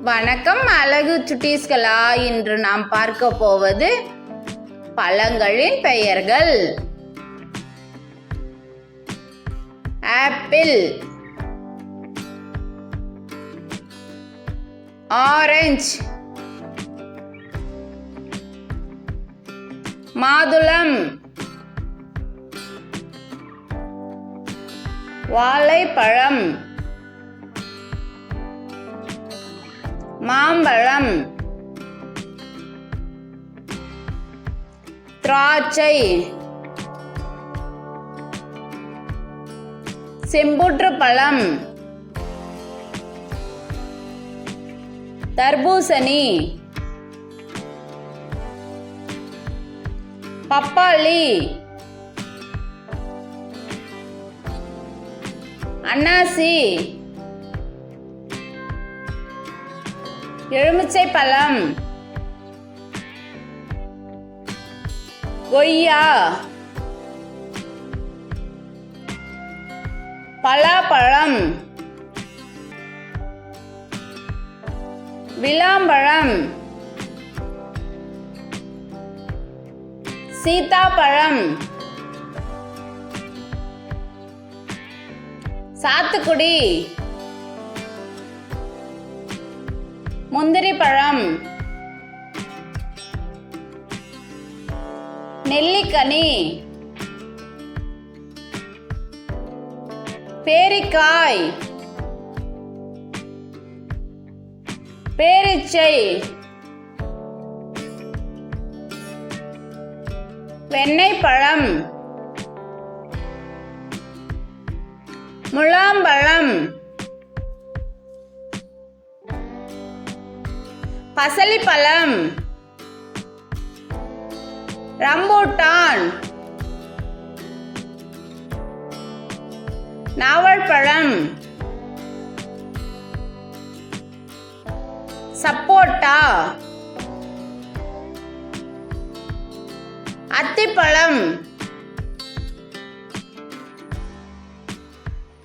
வணக்கம் அழகு சுட்டீஸ்களா. இன்று நாம் பார்க்க போவது பழங்களின் பெயர்கள். ஆப்பிள், ஆரஞ்சு, மாதுளம், வாழைப்பழம், மாம்பழம், திராட்சை, செம்புற்று பழம், தர்பூசணி, பப்பாளி, அன்னாசி, எலுமிச்சை பழம், கொய்யா, பலாப்பழம், விளாம்பழம், சீத்தாப்பழம், சாத்துக்குடி, முந்திரி பழம், நெல்லிக்கனி, பேரிக்காய், பேரீச்சை, வெண்ணெய்ப்பழம், முலாம்பழம், பசலிப்பழம், ரம்பூட்டான், நாவல்பழம், சப்போட்டா, அத்திப்பழம்,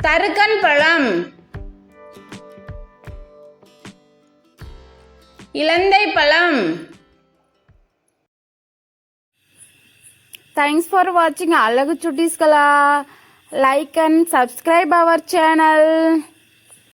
தருக்கன் பழம், இலந்தை பழம். Thanks for watching Alagu Chuttiskala. Like and subscribe our channel.